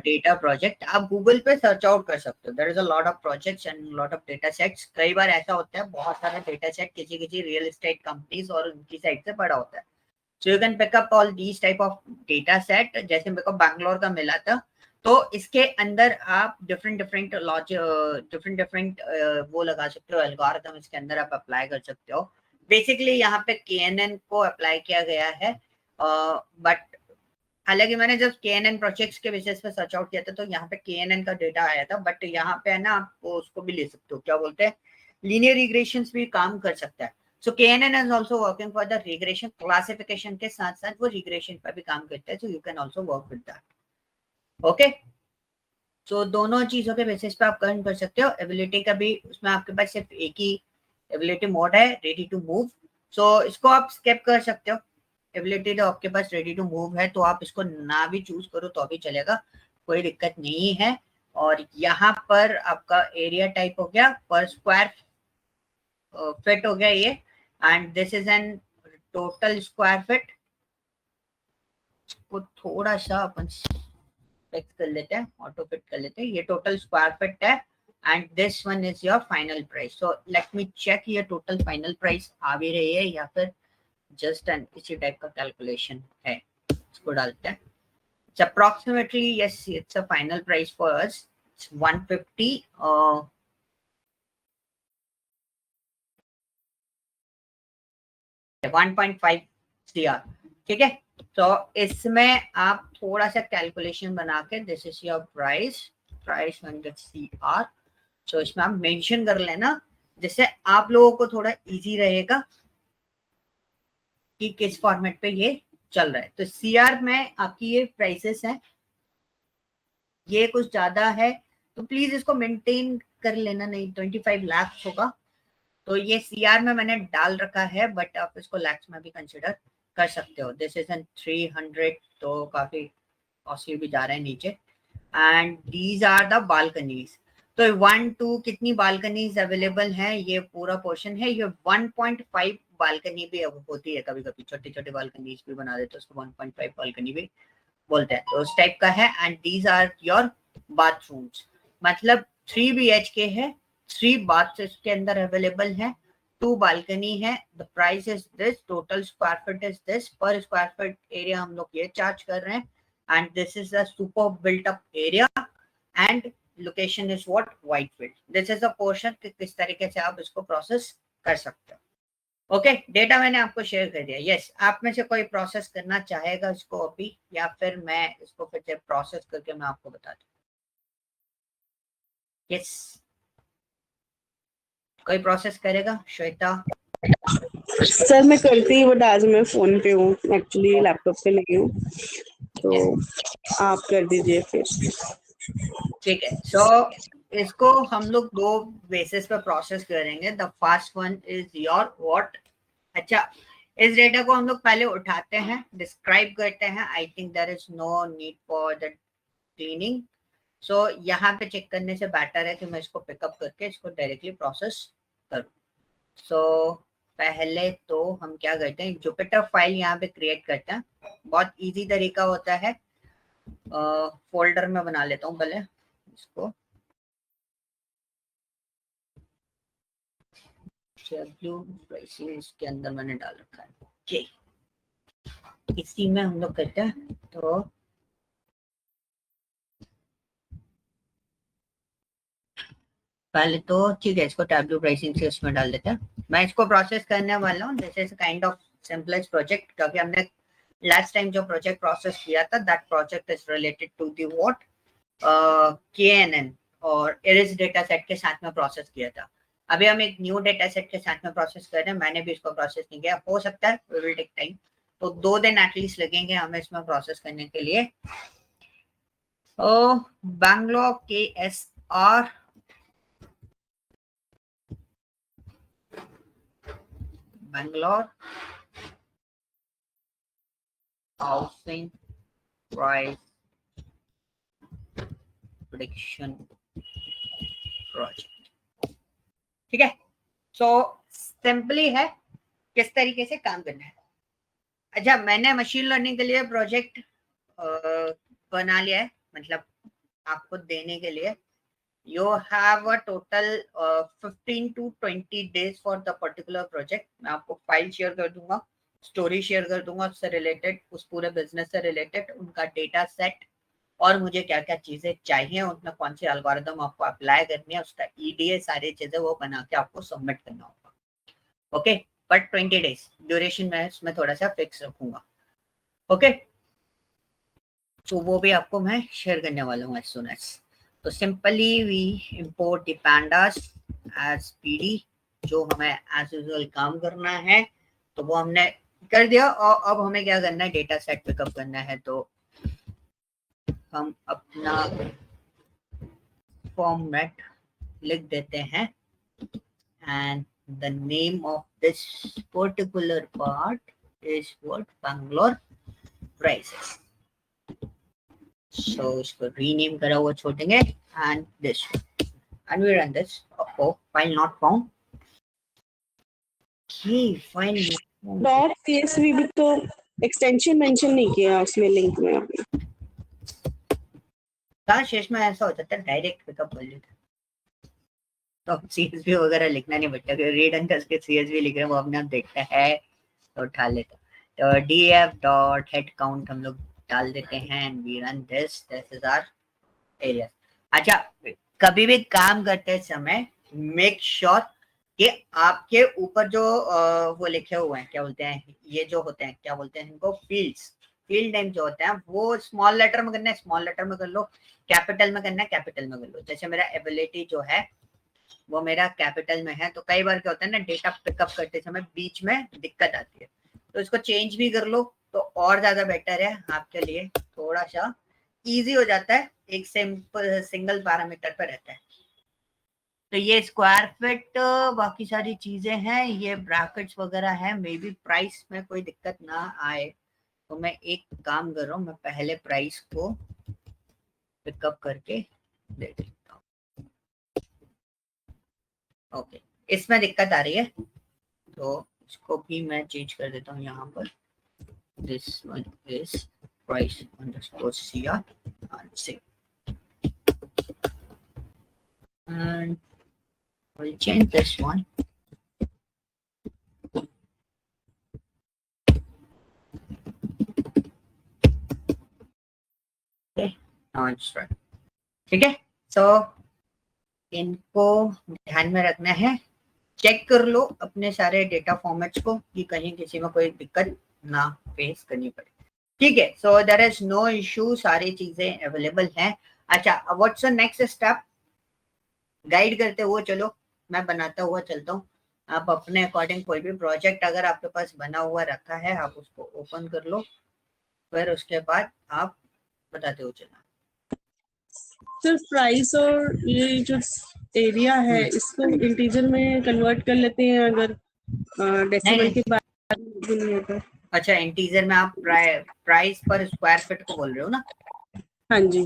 Data project आप Google पे search out कर सकते हो. There is a lot of projects and lot of data sets. कई बार ऐसा होता है बहुत सारे डेटा सेट किसी किसी रियल एस्टेट कंपनीज और उनकी साइड से पड़ा होता है. So you can pick up all these type of data set. जैसे मेरे को बैंगलोर का मिला था, तो इसके अंदर आप डिफरेंट डिफरेंट वो लगा सकते हो, एल्गोरिथम इसके अंदर आप अप्लाई कर सकते हो. बेसिकली यहाँ पे KNN को अप्लाई किया गया है. बट हालांकि मैंने जब KNN प्रोजेक्ट्स के बेसिस पे सर्च आउट किया था तो यहाँ पे KNN का डेटा आया था. बट यहाँ पे है ना, आप उसको भी ले सकते हो, क्या बोलते हैं, लीनियर रिग्रेशंस भी काम कर सकता है. सो KNN is also working for the regression classification के साथ साथ वो regression पर भी काम करता है. So you can also work with that. Okay. So दोनों चीजों के बेसिस पे आप कर सकते हो. एबिलिटी का भी उसमें आपके पास सिर्फ एक ही एबिलिटी मोड है, रेडी टू मूव. सो इसको आप स्किप कर सकते हो. एबिलिटी तो आपके पास रेडी टू मूव है, तो आप इसको ना भी चूज करो तो भी चलेगा, कोई दिक्कत नहीं है. और यहाँ पर आपका एरिया टाइप हो गया, पर स्क्वायर फिट हो गया ये. And this is N total square fit. को थोड़ा सा अपन फिक्स कर लेते हैं, ऑटो फिट कर लेते हैं. ये टोटल स्क्वायर फिट है and this one is your final price. So let me check ये टोटल फाइनल प्राइस आ भी रही है या फिर जस्ट एन इसी टाइप का कैलकुलेशन है. इसको डालते हैं. It's approximately, yes, it's a final price for us. It's 150. 1.5 CR. ठीक है. तो इसमें आप थोड़ा सा कैलकुलेशन बना के, this is your price 100 CR. तो इसमें आप मेंशन कर लेना, जिससे आप लोगों को थोड़ा इजी रहेगा कि किस फॉर्मेट पे ये चल रहा है. तो CR में आपकी ये प्राइसेस हैं, ये कुछ ज्यादा है तो प्लीज इसको मेंटेन कर लेना, नहीं 25 लाख होगा. तो ये CR में मैंने डाल रखा है, बट आप इसको लैक्स में भी कंसिडर कर सकते हो. दिस इज एन 300, तो काफी कॉस्टली भी जा रहा है नीचे. And these are the balconies. तो 1-2 कितनी बालकनीज अवेलेबल हैं, ये पूरा पोर्शन है. ये 1.5 बालकनी भी होती है, कभी कभी छोटी छोटी बालकनीज भी बना देते हैं, उसको 1.5 बालकनी भी बोलते हैं. तो उस टाइप का है. And these are your bathrooms. मतलब 3 BHK है, 3 बाथ्स इसके अंदर अवेलेबल है, 2 बालकनी है. The price is this, total square feet is this, पर स्क्वायर फीट एरिया हम लोग ये चार्ज कर रहे हैं. And this is the super built up area and location is what, Whitefield. This is the portion कि किस तरीके से आप इसको प्रोसेस कर सकते हो. ओके. डेटा मैंने आपको शेयर कर दिया. यस, आप में से कोई प्रोसेस करना चाहेगा इसको अभी, या फिर मैं इसको फिर से प्रोसेस करके मैं आपको बता दूं. यस, कोई प्रोसेस करेगा? श्वेता. सर मैं करती, बट आज मैं फोन पे हूँ, एक्चुअली लैपटॉप पे नहीं हूँ, तो आप कर दीजिए फिर. ठीक है. सो इसको हम लोग 2 बेसिस पे प्रोसेस करेंगे. The first one is your what. अच्छा, इस डेटा को हम लोग पहले उठाते हैं, डिस्क्राइब करते हैं. I think there is no need for the cleaning. So यहाँ पे चेक करने से बेटर है कि मैं इसको पिकअप करके इसको डायरेक्टली प्रोसेस करूँ. सो पहले तो हम क्या करते हैं, जुपिटर फाइल यहाँ पे क्रिएट करते हैं. बहुत इजी तरीका होता है. फोल्डर में बना लेता हूँ पहले इसको. इसके अंदर मैंने डाल रखा है. ओके, इसी में हम लोग करते हैं. तो पहले तो ठीक है, इसको टैब्लू प्राइसिंग से उसमें डाल देते हैं. मैं इसको प्रोसेस करने वाला हूँ. This is kind of simplest project, क्योंकि हमने लास्ट टाइम जो प्रोजेक्ट प्रोसेस किया था, that project is related to the what, KNN और एरिस डेटा सेट के साथ में प्रोसेस किया था. अभी हम एक न्यू डेटा सेट के साथ में प्रोसेस कर रहे हैं. मैंने भी इसको प्रोसेस नहीं किया, हो सकता है वी विल टेक टाइम. तो 2 दिन एटलीस्ट लगेंगे हमें इसमें प्रोसेस करने के लिए. Bangalore KSR, Bangalore housing price prediction project. ठीक है. सो सिंपली है किस तरीके से काम करना है. अच्छा, मैंने मशीन लर्निंग के लिए प्रोजेक्ट बना लिया है. मतलब आपको देने के लिए you have a total 15 to 20 days for the particular project. मैं आपको फाइल शेयर कर दूंगा, स्टोरी शेयर कर दूंगा उससे रिलेटेड, उस पूरे बिजनेस से रिलेटेड, उनका डेटा सेट और मुझे क्या क्या चीजें चाहिए, उसमें कौन सी एल्गोरिथम आपको अप्लाई करनी है, उसका ईडीए सारी चीजें वो बना के आपको सबमिट करना होगा। ओके, बट 20 डेज ड्यूरेशन मैं इसमें थोड़ा सा फिक्स रखूंगा। ओके, तो वो भी आपको मैं शेयर करने वाला हूँ एज सुन एज। तो simply we import the pandas as PD, जो हमें एज यूजुअल काम करना है तो वो हमने कर दिया। और अब हमें क्या करना है, डेटा सेट पिकअप करना है। तो हम अपना फॉर्मेट लिख देते हैं and the name of this particular part is what, Bangalore prices. So इसको रीनेम करा हुआ छोड़ेंगे and this and we run this. Oh, file not found. Okay, file not found. Dot CSV भी तो एक्सटेंशन मेंशन नहीं किया उसमें लिंक में आपने। कहाँ शेष में ऐसा हो जाता है डायरेक्ट पिकअप कर लेते तो सीएसवी वगैरह लिखना नहीं पड़ता, रीड एंड करके सीएसवी लिख रहे हैं वो अपने आप देखता है तो उठा लेता। तो df डॉट हेड काउंट हम लोग डाल देते हैं and we run this is our area. अच्छा, कभी भी काम करते समय मेक श्योर कि आपके ऊपर जो वो लिखे हुए हैं, क्या बोलते हैं ये जो होते हैं, क्या बोलते हैं इनको, फील्ड्स, फील्ड नेम जो होते हैं वो स्मॉल लेटर में करना है स्मॉल लेटर में कर लो, कैपिटल में करना है कैपिटल में कर लो। जैसे मेरा एबिलिटी जो है वो मेरा कैपिटल में है, तो कई बार क्या होता है ना, डेटा पिकअप करते समय बीच में दिक्कत आती है, तो इसको चेंज भी कर लो तो और ज्यादा बेटर है आपके लिए, थोड़ा सा इजी हो जाता है, एक सिंपल सिंगल पैरामीटर पर रहता है। तो ये स्क्वायर फिट बाकी सारी चीजें हैं, ये ब्रैकेट्स वगैरह है, मे बी प्राइस में कोई दिक्कत ना आए तो मैं एक काम कर रहा हूँ, मैं पहले प्राइस को पिकअप करके दे देता हूँ। ओके, इसमें दिक्कत आ रही है तो इसको भी मैं चेंज कर देता हूँ यहाँ पर, this one is price underscore cr and save and we'll change this one. Okay, now it's right. ठीक है, so इनको ध्यान में रखना है, चेक कर लो अपने सारे डेटा फॉर्मेट्स को कि कहीं किसी में कोई दिक्कत ना फेस करनी पड़े। ठीक है, so there is no issue, सारी चीजें अवेलेबल हैं। अच्छा, what's the next step, guide करते हुए चलो, मैं बनाता हुआ चलता हूँ, आप अपने अकॉर्डिंग कोई भी प्रोजेक्ट अगर आपके पास बना हुआ रखा है आप उसको ओपन कर लो, फिर उसके बाद आप बताते हो चलना। सिर्फ प्राइस और ये जो एरिया है इसको इंटीजर में कन्वर्ट कर लेते हैं अगर डेसिमल के बाद नहीं होता। अच्छा, इंटीजर में आप प्राइस पर स्क्वायर फीट को बोल रहे हो ना? हाँ जी,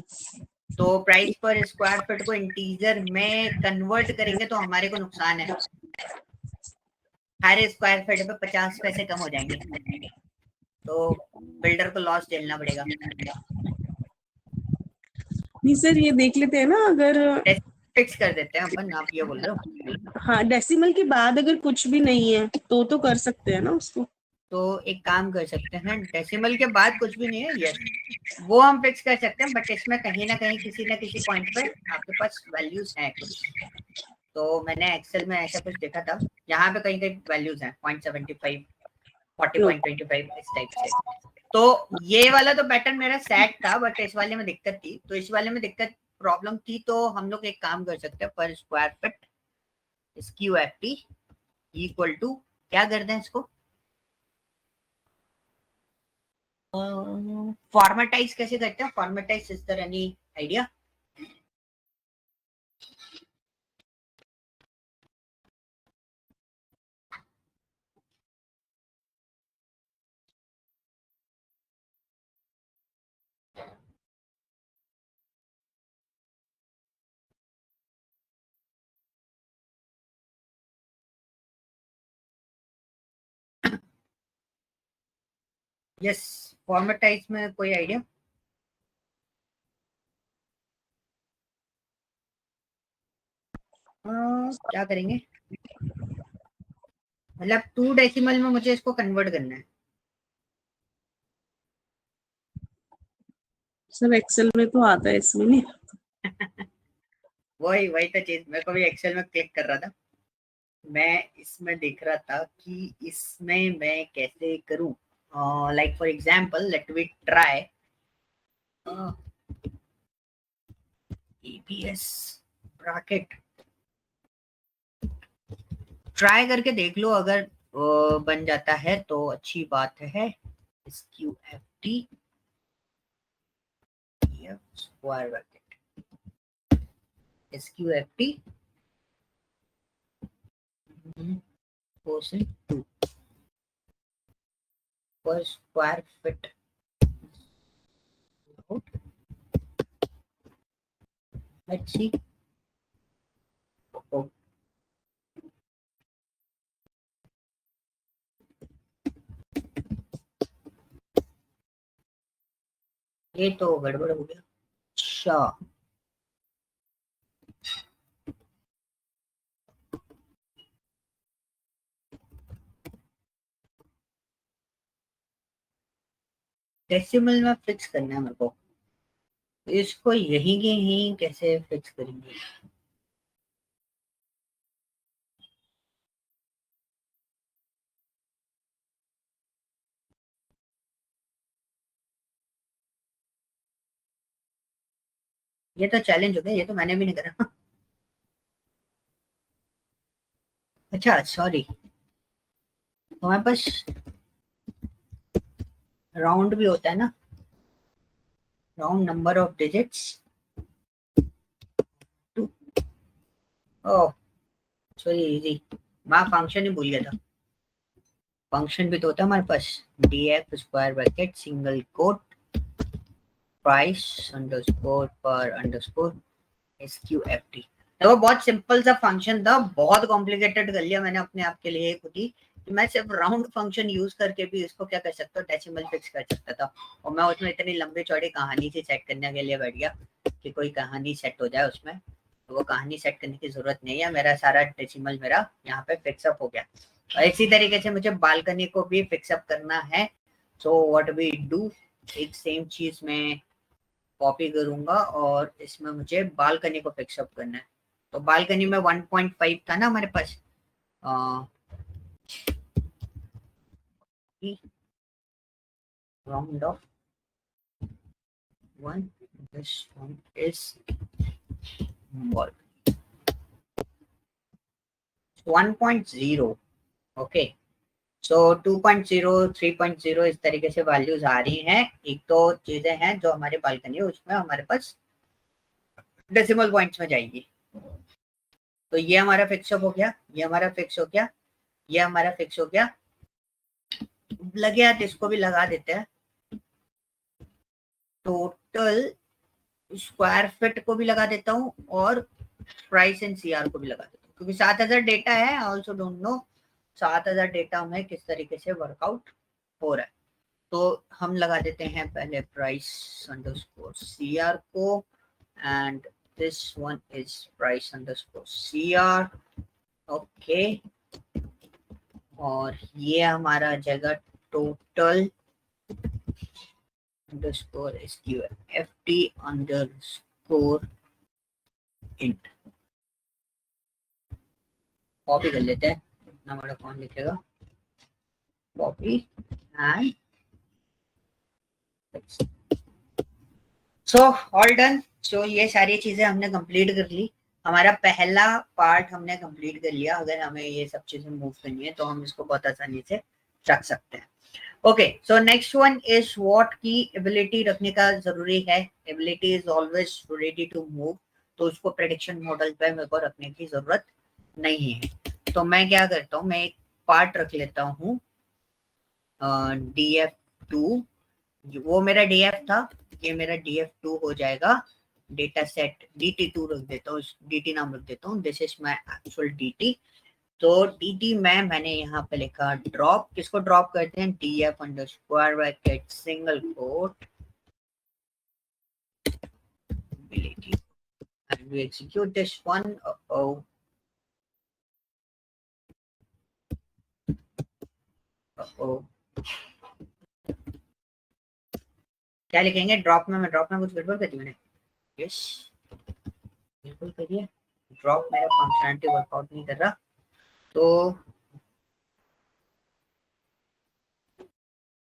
तो प्राइस पर स्क्वायर फीट को इंटीजर में कन्वर्ट करेंगे तो हमारे को नुकसान है, हर स्क्वायर फीट पे 50 पैसे कम हो जाएंगे, तो बिल्डर को लॉस झेलना पड़ेगा। नहीं सर ये देख लेते हैं ना, अगर फिक्स कर देते हैं अपन, आप ये बोल रहे हो? हाँ डेसिमल के बाद अगर कुछ भी नहीं है तो कर सकते हैं ना उसको। तो एक काम कर सकते हैं, डेसिमल के बाद कुछ भी नहीं है, यस वो हम फिक्स कर सकते हैं, बट इसमें कहीं ना कहीं किसी ना किसी पॉइंट पे आपके पास वैल्यूज हैं कुछ। तो मैंने एक्सेल में ऐसा कुछ देखा था, यहाँ पे कहीं कहीं वैल्यूज हैं 0.75, 40.25 इस टाइप से। तो ये वाला तो पैटर्न मेरा सेट था, बट इस वाले में दिक्कत थी, तो इस वाले में दिक्कत प्रॉब्लम थी, तो हम लोग एक काम कर सकते हैं, पर square feet SQFT equal to क्या कर दें इसको, फॉर्मेटाइज कैसे करते हैं, formatize is there any idea? Yes, formatize में कोई आइडिया? क्या करेंगे, मतलब 2 डेसिमल में मुझे इसको कन्वर्ट करना है। सर एक्सेल में तो आता है, इसमें नहीं। वही वही तो चीज, मेरे को भी एक्सेल में क्लिक कर रहा था, मैं इसमें देख रहा था कि इसमें मैं कैसे करूं। Like for example let we try EPS bracket, try करके देख लो, अगर बन जाता है तो अच्छी बात है। SQFT square bracket, SQFT quotient 2 पर स्क्वायर फिट। Let's see. ये तो गड़बड़ हो गया। अच्छा, डेसिमल में फिक्स करना है मेरे को, इसको यही के यही कैसे फिक्स करेंगे। ये तो चैलेंज हो गया, ये तो मैंने भी नहीं करा। अच्छा सॉरी, हमारे पास राउंड भी होता है ना, round number of digits. Oh sorry easy, मैं फंक्शन ही भूल गया था। फंक्शन भी तो होता है हमारे पास, df square bracket single quote price underscore पर अंडरस्कोर SQFT। तो बहुत सिंपल सा फंक्शन था, बहुत कॉम्प्लिकेटेड कर लिया मैंने अपने आप के लिए खुद ही, कि मैं सिर्फ राउंड फंक्शन यूज करके भी इसको क्या कर सकता हूँ, डेसिमल फिक्स कर सकता था। और मैं उसमें इतनी लंबी चौड़ी कहानी से सेट करने के लिए बैठ गया कि कोई कहानी सेट हो जाए उसमें, तो वो कहानी सेट करने की जरूरत नहीं है, मेरा सारा डेसिमल मेरा यहाँ पे फिक्सअप हो गया। और इसी तरीके से मुझे बालकनी को भी फिक्सअप करना है। सो व्हाट वी डू, एक सेम चीज में कॉपी करूंगा और इसमें मुझे बालकनी को फिक्सअप करना है। तो बालकनी में 1.5 था ना हमारे पास, round off 1, this one is ball 1.0। Okay, so 2.0 3.0 इस तरीके से वैल्यूज आ रही हैं। एक तो चीजें हैं जो हमारे बालकनी है उसमें हमारे पास डेसिमल पॉइंट्स में जाएगी। तो ये हमारा फिक्सअप हो गया, ये हमारा फिक्स हो गया, ये हमारा फिक्स हो गया। लगे हाथ इसको भी लगा देते हैं, टोटल स्क्वायर फिट को भी लगा देता हूँ और प्राइस एंड सीआर को भी लगा देता हूँ, क्योंकि 7,000 डेटा है। I also don't know 7,000 data में किस तरीके से वर्कआउट हो रहा है। तो हम लगा देते हैं पहले प्राइस अंडरस्कोर सीआर को, and this one is price underscore CR. Okay, और ये हमारा जगह total underscore SQFT underscore int. Copy कर लेते हैं, इतना बड़ा कौन लिखेगा, copy and so all done. So ये सारी चीजें हमने कंप्लीट कर ली, हमारा पहला पार्ट हमने कंप्लीट कर लिया। अगर हमें ये सब चीजें मूव करनी है तो हम इसको बहुत आसानी से रख सकते हैं। Okay, so next one is what की एबिलिटी रखने का जरूरी है। Ability is always ready to move, तो उसको प्रेडिक्शन मॉडल पे मेरे को रखने की जरूरत नहीं है। तो मैं क्या करता हूँ, मैं एक पार्ट रख लेता हूँ df2, वो मेरा df था, ये मेरा df2 हो जाएगा। डेटा सेट dt2 रख देता हूँ, dt नाम रख देता हूँ, this is my actual dt। तो dt में मैंने यहाँ पे लिखा ड्रॉप, किसको ड्रॉप करते हैं, df under square bracket single quote ability, and we execute this one। क्या लिखेंगे ड्रॉप में? मैं ड्रॉप में कुछ गड़बड़ कर दी मैंने? यस बिल्कुल करिए। ड्रॉप मेरा फंक्शनलिटी वर्कआउट नहीं कर रहा, तो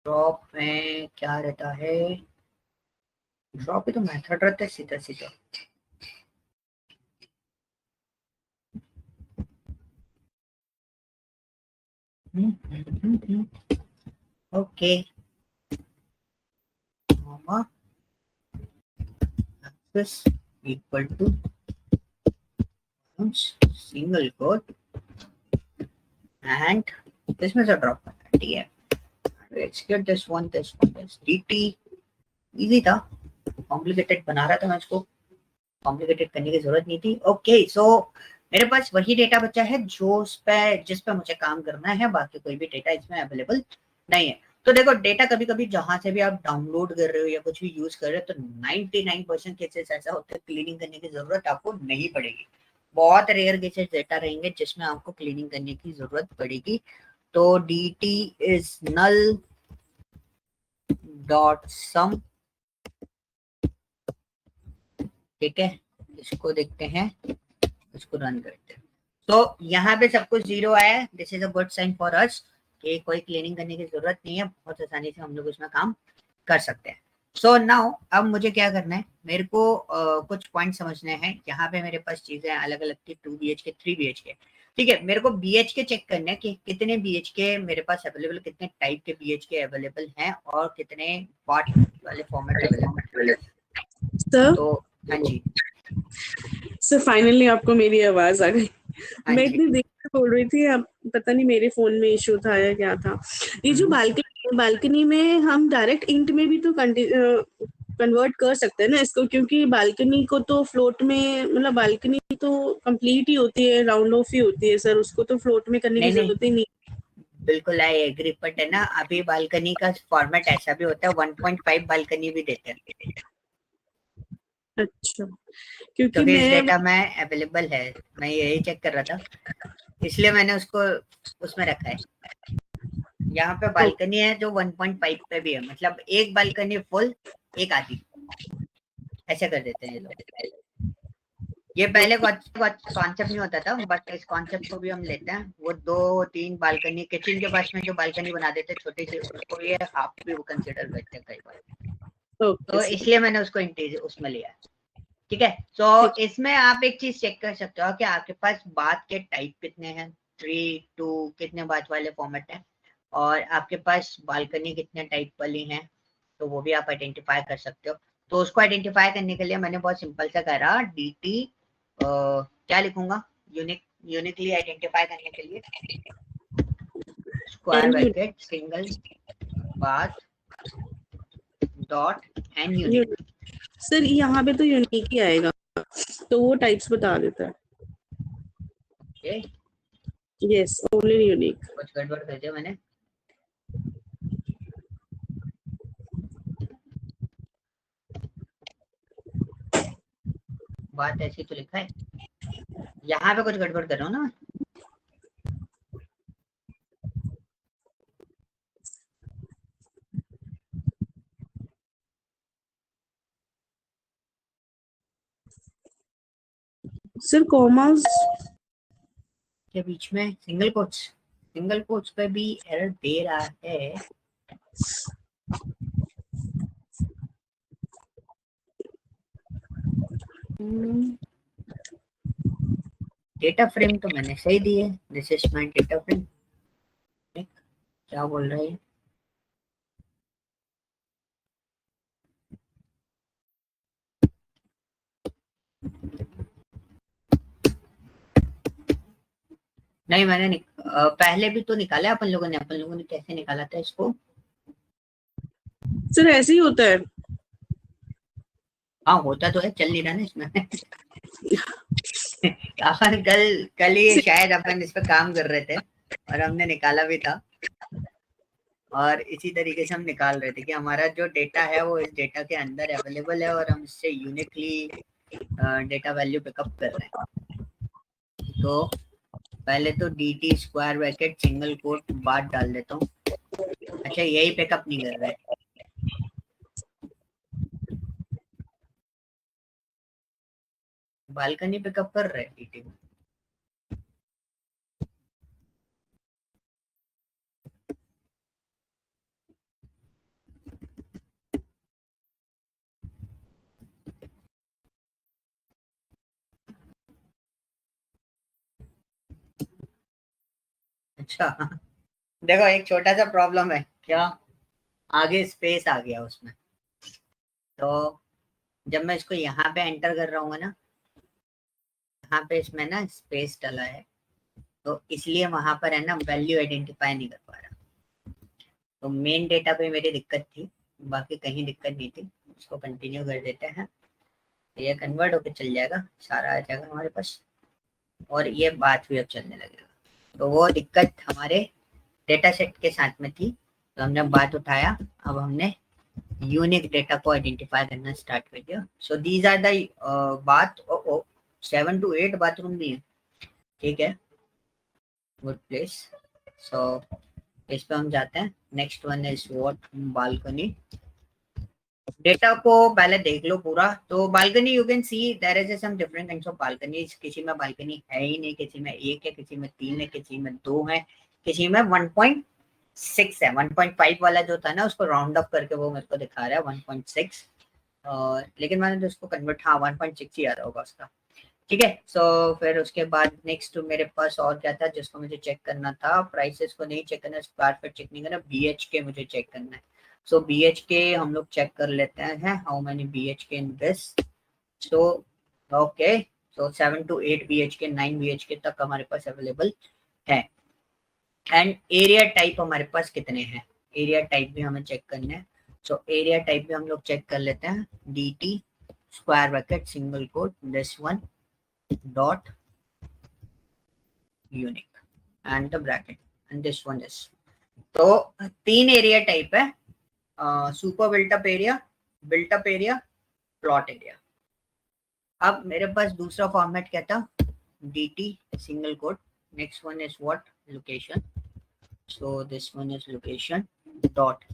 ड्रॉप में क्या रहता है? ड्रॉप पे तो मेथड रहता है सीधा सीधा। Okay comma access equal to single quote and इसमें से ड्रॉप करना है, ठीक है। Let's get this one dt। Easy था, कॉम्प्लिकेटेड बना रहा था मैं इसको, कॉम्प्लिकेटेड करने की जरूरत नहीं थी। ओके सो मेरे पास वही डेटा बचा है जो जिस पे मुझे काम करना है, बाकी कोई भी डेटा इसमें अवेलेबल नहीं है। तो देखो डेटा कभी कभी जहां से भी आप डाउनलोड कर रहे हो या कुछ भी यूज कर रहे हो, तो 99% केसेस ऐसा होता है क्लीनिंग करने की जरूरत आपको नहीं पड़ेगी। बहुत रेयर केसेस डेटा रहेंगे जिसमें आपको क्लीनिंग करने की जरूरत पड़ेगी। तो dt इज नल डॉट सम, ठीक है। इसको देखते हैं, इसको रन करते हैं। तो यहाँ पे सब कुछ जीरो आया, this is a good sign for us कि कोई क्लीनिंग करने की जरूरत नहीं है, बहुत आसानी से हम लोग इसमें काम कर सकते हैं। सो नाउ अब मुझे क्या करना है, मेरे को कुछ पॉइंट समझने हैं। यहाँ पे मेरे पास चीजें अलग अलग थी, 2 BHK 3 BHK, ठीक है। मेरे को BHK चेक करना है कि कितने BHK मेरे पास अवेलेबल, कितने टाइप के BHK अवेलेबल हैं और कितने वाट वाले फॉर्मेट अवेलेबल है। तो हाँ जी सर फाइनली आपको मेरी आवाज आ गई। हाँ मैं जी इतनी देर से बोल रही थी, अब पता नहीं मेरे फोन में इशू था या क्या था। ये जो बालकनी में हम डायरेक्ट इंट में भी तो कन्वर्ट कर सकते हैं ना इसको, क्योंकि बालकनी को तो फ्लोट में, मतलब बालकनी तो कंप्लीट ही होती है, राउंड ऑफ ही होती है सर, उसको तो फ्लोट में करने की जरूरत ही नहीं। बिल्कुल आई एग्री, बट है ना अभी बालकनी का फॉर्मेट ऐसा भी होता है, 1.5 बालकनी भी देते हैं। अच्छा, क्योंकि तो इस मैं डेटा में अवेलेबल है, मैं यही चेक कर रहा था, इसलिए मैंने उसको उसमें रखा है। यहाँ पे बालकनी है जो 1.5 पे भी है, मतलब एक बालकनी फुल एक आधी, ऐसे कर देते हैं ये लोग। ये पहले कॉन्सेप्ट नहीं होता था, बट इस कॉन्सेप्ट को भी हम लेते हैं। वो 2-3 बालकनी किचन के पास में जो बालकनी बना देते छोटी सी, उसको ये हाफ भी वो कंसिडर करते हैं कई बार, तो इसलिए मैंने उसको इंटीजर उसमें लिया, ठीक है। तो इसमें आप एक चीज चेक कर सकते हो कि आपके पास बात के टाइप कितने हैं, 3, 2 कितने बात वाले फॉर्मेट है, और आपके पास बालकनी कितने टाइप वाली हैं, तो वो भी आप आइडेंटिफाई कर सकते हो। तो उसको आइडेंटिफाई करने के लिए मैंने बहुत सिंपल सा करा, dt क्या लिखूंगा, यूनिकली आइडेंटिफाई करने के लिए स्क्वायर ब्रैकेट सिंगल बात डॉट एन यूनिक। सर यहाँ पे तो यूनिक ही आएगा, तो वो टाइप्स बता देता है। Okay yes only unique. कुछ गड़बड़ कर दिया मैंने, बात ऐसी तो लिखा है, यहाँ पे कुछ गड़बड़ कर रहा हूँ ना। सर कॉमास के बीच में सिंगल कोट्स पे भी एरर दे रहा है। डेटा फ्रेम तो मैंने सही दी है, this is my data frame. क्या बोल रहे हैं, नहीं मैंने पहले भी तो निकाला अपन लोगों ने कैसे निकाला था इसको। सर ऐसे ही होता है। हाँ होता तो है, चल नहीं रहा ना इसमें अपन कल ही शायद अपन इस पर काम कर रहे थे और हमने निकाला भी था, और इसी तरीके से हम निकाल रहे थे कि हमारा जो डेटा है वो इस डेटा के अंदर अवेलेबल है और हम इससे यूनिकली डेटा वैल्यू पिकअप कर रहे हैं। तो पहले तो dt square bracket single quote बात डाल देता हूँ, अच्छा यही पिकअप नहीं कर रहा है, बालकनी पिकअप कर रहा है डीटी में। अच्छा देखो एक छोटा सा प्रॉब्लम है क्या, आगे स्पेस आ गया उसमें, तो जब मैं इसको यहाँ पे एंटर कर रहा हूँ ना, यहाँ पे इसमें ना स्पेस डला है, तो इसलिए वहां पर है ना वैल्यू आइडेंटिफाई नहीं कर पा रहा। तो मेन डेटा पे मेरी दिक्कत थी, बाकी कहीं दिक्कत नहीं थी। इसको कंटिन्यू कर देते हैं, ये कन्वर्ट होकर चल जाएगा, सारा आ जाएगा हमारे पास, और ये बात भी अब चलने लगेगा। तो वो दिक्कत हमारे डेटा सेट के साथ में थी, तो हमने बात उठाया, अब हमने यूनिक डेटा को आइडेंटिफाई करना स्टार्ट कर दिया। सो दीज आर द बात 7 to 8 बाथरूम भी है, ठीक है, गुड प्लेस। सो इस पे हम जाते हैं। Next one is what, balcony. Data को पहले देख लो पूरा। तो balcony you can see there is some different kinds of balconies. किसी में बालकनी है ही नहीं, किसी में एक है, किसी में 3 है, किसी में 2 है, किसी में 1.6 है। 1.5 वाला जो था ना उसको राउंड अप करके वो मेरे को दिखा रहा है 1.6, लेकिन मैंने तो उसको कन्वर्ट, हाँ 1.6 ही आ रहा होगा उसका, ठीक है। सो फिर उसके बाद नेक्स्ट मेरे पास और क्या था जिसको मुझे चेक करना था, प्राइसेस को नहीं चेक करना, स्क्वायर फीट चेक नहीं करना, BHK मुझे चेक करना है। सो BHK हम लोग चेक कर लेते हैं, how many BHK in this. So okay, so 7 to 8 BHK, 9 BHK तक हमारे पास अवेलेबल है। एंड एरिया टाइप हमारे पास कितने हैं, एरिया टाइप भी हमें चेक करना है। सो एरिया टाइप भी हम लोग चेक कर लेते हैं, DT square bracket single quote this one dot unique and the bracket, and this one is, तो 3 एरिया टाइप है, super built up area, plot area. अब मेरे पास दूसरा फॉर्मेट क्या था, DT single quote, next one is what, location. So this one is location dot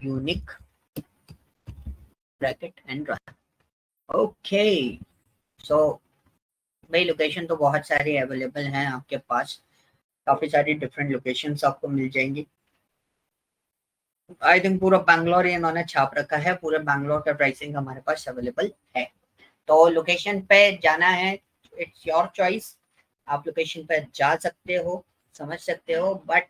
unique bracket and run. Okay, so भाई location तो बहुत सारी अवेलेबल हैं आपके पास, काफी सारी डिफरेंट लोकेशंस आपको मिल जाएंगी। आई थिंक पूरा बैंगलोर इन्होंने छाप रखा है, पूरे बैंगलोर का प्राइसिंग हमारे पास अवेलेबल है। तो लोकेशन पे जाना है, इट्स योर चॉइस, आप लोकेशन पे जा सकते हो, समझ सकते हो, बट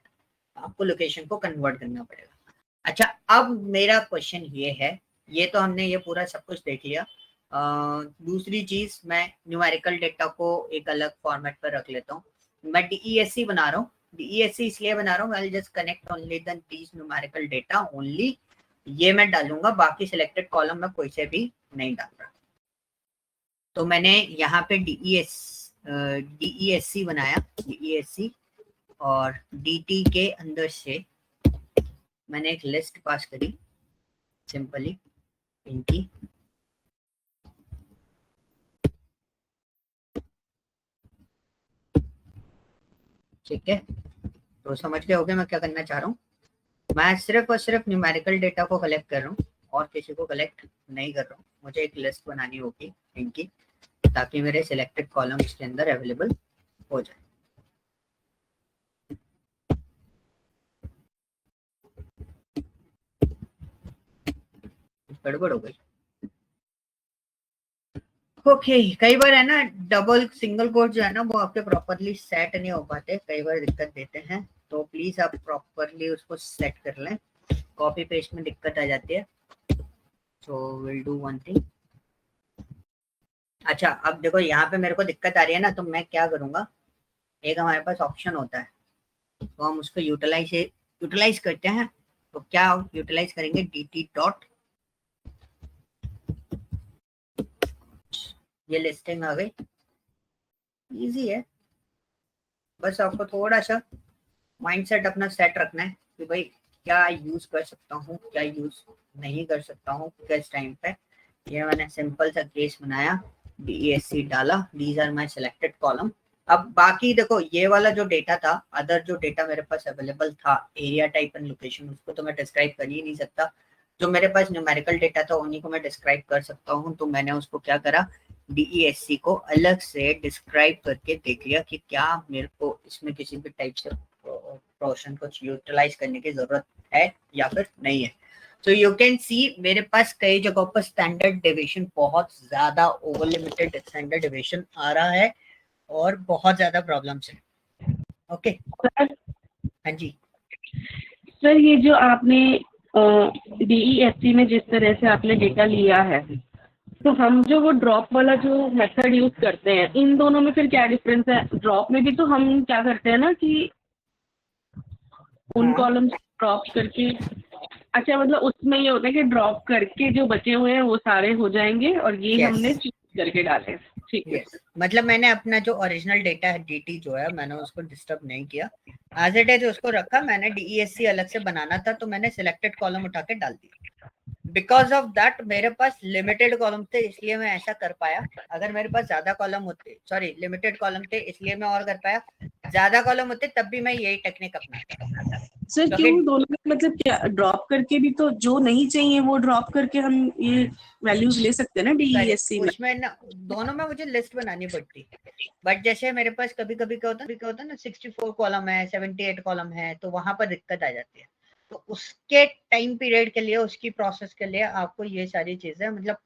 आपको लोकेशन को कन्वर्ट करना पड़ेगा। अच्छा अब मेरा क्वेश्चन ये है, ये तो हमने ये पूरा सब कुछ देख लिया। दूसरी चीज, मैं न्यूमेरिकल डेटा को एक अलग फॉर्मेट पर रख लेता हूँ। मैं DESC बना रहा हूँ, DESC इसलिए बना रहा हूँ, I just connect only the these numerical data only, ये मैं डालूंगा, बाकी सिलेक्टेड कॉलम में कोई से भी नहीं डाल रहा। तो मैंने यहाँ पे DESC बनाया, DESC, और DT के अंदर से मैंने एक लिस्ट पास करी सिंपली इनकी, ठीक है। तो समझ गए होगे मैं क्या करना चाह रहा हूँ, मैं सिर्फ और सिर्फ न्यूमेरिकल डेटा को कलेक्ट कर रहा हूँ और किसी को कलेक्ट नहीं कर रहा हूँ। मुझे एक लिस्ट बनानी होगी इनकी, ताकि मेरे सिलेक्टेड कॉलम इसके अंदर अवेलेबल हो जाए। गड़बड़ हो गई। ओके, कई बार है ना डबल सिंगल कोट जो है ना वो आपके प्रॉपरली सेट नहीं हो पाते, कई बार दिक्कत देते हैं, तो प्लीज आप प्रॉपरली उसको सेट कर लें, कॉपी पेस्ट में दिक्कत आ जाती है। So will do one thing. अच्छा अब देखो यहाँ पे मेरे को दिक्कत आ रही है ना, तो मैं क्या करूंगा, एक हमारे पास ऑप्शन होता है, तो हम उसको यूटिलाइज करते हैं। तो क्या यूटिलाइज करेंगे, DT डॉट, ये लिस्टिंग आ गई, इजी है, बस आपको थोड़ा सा माइंडसेट अपना सेट रखना है कि भाई क्या यूज कर सकता हूँ, क्या यूज नहीं कर सकता हूँ किस टाइम पे। ये मैंने सिंपल सा केस बनाया, DESC डाला, these are my selected column. अब बाकी देखो ये वाला जो डेटा था, अदर जो डेटा मेरे पास अवेलेबल था, एरिया टाइप एंड लोकेशन, उसको तो मैं डिस्क्राइब कर ही नहीं सकता। जो मेरे पास न्यूमेरिकल डेटा था उन्हीं को मैं डिस्क्राइब कर सकता हूँ। तो मैंने उसको क्या करा, DESC को अलग से डिस्क्राइब करके देख लिया कि क्या मेरे को इसमें किसी भी टाइप से प्रोशन को यूटिलाइज करने की जरूरत है या फिर नहीं है। तो यू कैन सी मेरे पास कई जगहों पर स्टैंडर्ड डेविएशन बहुत ज्यादा ओवर लिमिटेड स्टैंडर्ड डेविएशन आ रहा है और बहुत ज्यादा प्रॉब्लम्स है। ओके हाँ जी सर, ये जो आपने DESC में जिस तरह से आपने डेटा लिया है, तो हम जो वो ड्रॉप वाला जो मेथड यूज करते हैं, इन दोनों में फिर क्या डिफरेंस है? ड्रॉप में भी तो हम क्या करते हैं ना कि उन कॉलम्स ड्रॉप करके, अच्छा मतलब उसमें ये होता है कि ड्रॉप करके जो बचे हुए हैं वो सारे हो जाएंगे और ये Yes. हमने चूज करके डाले। ठीक है। yes. मतलब मैंने अपना जो ओरिजिनल डेटा है DT जो है मैंने उसको डिस्टर्ब नहीं किया, एज इट इज उसको रखा। मैंने DESC अलग से बनाना था तो मैंने सिलेक्टेड कॉलम उठा के डाल दिया। बिकॉज ऑफ दैट मेरे पास लिमिटेड कॉलम थे इसलिए मैं ऐसा कर पाया। अगर मेरे पास ज्यादा कॉलम होते, सॉरी लिमिटेड कॉलम थे इसलिए मैं और कर पाया, ज्यादा कॉलम होते तब भी मैं यही टेक्निक अपनाता। सर तो क्यों दोनों में मतलब क्या ड्रॉप करके भी तो जो नहीं चाहिए वो ड्रॉप करके हम ये वैल्यूज ले सकते हैं ना DESC में? उसमें ना दोनों में मुझे लिस्ट बनानी पड़ती, बट जैसे मेरे पास कभी कभी क्या होता है ना 64 कॉलम है, 78 कॉलम है, तो वहां पर दिक्कत आ जाती है। तो उसके टाइम पीरियड के लिए, उसकी प्रोसेस के लिए आपको ये सारी चीजें, मतलब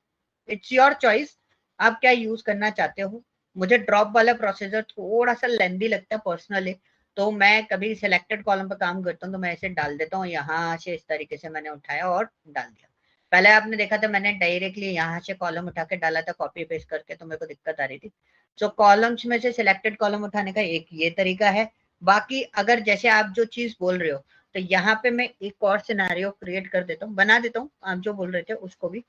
इट्स योर चॉइस आप क्या यूज करना चाहते हो। मुझे ड्रॉप वाला प्रोसीजर थोड़ा सा लेंदी लगता है पर्सनली, तो मैं कभी सिलेक्टेड कॉलम पर काम करता हूँ तो मैं ऐसे डाल देता हूँ, यहाँ से इस तरीके से मैंने उठाया और डाल दिया। पहले आपने देखा था मैंने डायरेक्टली यहाँ से कॉलम उठा के डाला था कॉपी पेस्ट करके, तो मेरे को दिक्कत आ रही थी। तो कॉलम्स में से सिलेक्टेड कॉलम उठाने का एक ये तरीका है। बाकी अगर जैसे आप जो चीज बोल रहे हो, तो यहाँ पे मैं एक और सिनेरियो क्रिएट कर देता हूँ, बना देता हूँ, आप जो बोल रहे थे उसको भी।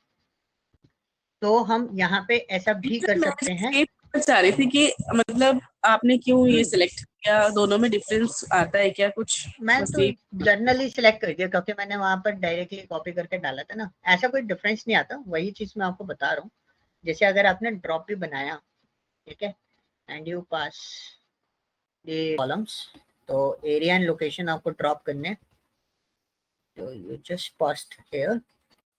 तो हम यहाँ पे ऐसा भी कर सकते हैं। ये चाह रही थी कि मतलब आपने क्यों ये सिलेक्ट किया, दोनों में डिफरेंस आता है क्या कुछ? मैं तो जर्नली सिलेक्ट कर दिया क्योंकि मैंने वहां पर डायरेक्टली कॉपी करके डाला था ना, ऐसा कोई डिफरेंस नहीं आता। वही चीज मैं आपको बता रहा हूँ। जैसे अगर आपने ड्रॉप भी बनाया, ठीक है, and you pass the columns, तो एरिया एंड लोकेशन आपको ड्रॉप करने, तो you just paste here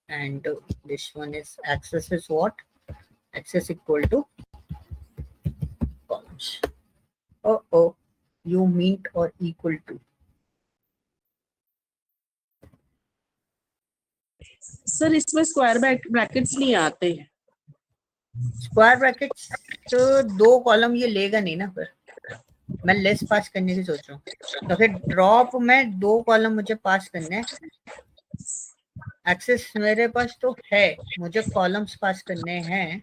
and this one is axis is what, axis equal to columns. Oh, you mean or equal to. Sir इसमें square brackets नहीं आते। Square brackets तो 2 column ये लेगा नहीं ना, फिर मैं लेस पास करने की सोच रहा हूँ। तो फिर ड्रॉप में 2 कॉलम मुझे पास करने, एक्सेस मेरे पास तो है, मुझे कॉलम्स पास करने हैं,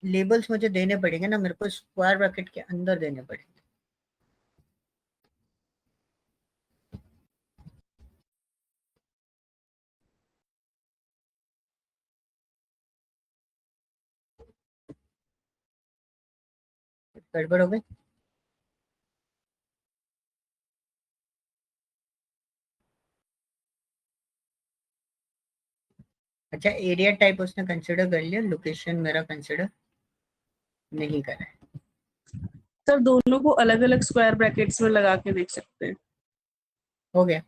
लेबल्स मुझे देने पड़ेंगे ना, मेरे को स्क्वायर ब्रैकेट के अंदर देने पड़ेंगे। गड़बड़ हो गई। अच्छा, एरिया टाइप उसने कंसिडर कर लिया, लोकेशन मेरा कंसिडर नहीं कर रहा है। सर दोनों को अलग अलग स्क्वायर ब्रैकेट्स में लगा के देख सकते हैं। हो गया।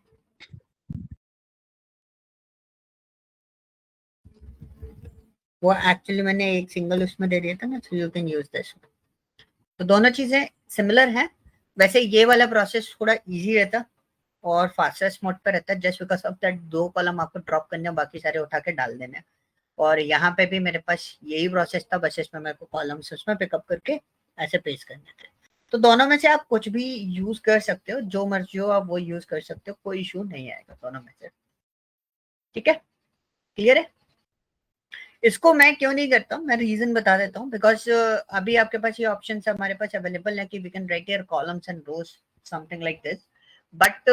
वो एक्चुअली मैंने एक सिंगल उसमें दे दिया था ना, सो यू कैन यूज दिस। तो दोनों चीजें सिमिलर हैं। वैसे ये वाला प्रोसेस थोड़ा इजी रहता और फास्टेस्ट मोड पे रहता है, just because of that 2 column आपको ड्रॉप करने, बाकी सारे उठा के डाल देने। और यहाँ पे भी मेरे पास यही प्रोसेस था, बस इसमें मेरे को कॉलम्स उसमें पिकअप करके ऐसे पेस्ट करने थे। तो दोनों में से आप कुछ भी यूज कर सकते हो, जो मर्जी हो आप वो यूज कर सकते हो, कोई इशू नहीं आएगा दोनों में से। ठीक है, क्लियर है। इसको मैं क्यों नहीं करता हूँ, मैं रीजन बता देता हूँ। बिकॉज अभी आपके पास ये ऑप्शन हमारे पास अवेलेबल है कि we can write your columns and rows something like this, but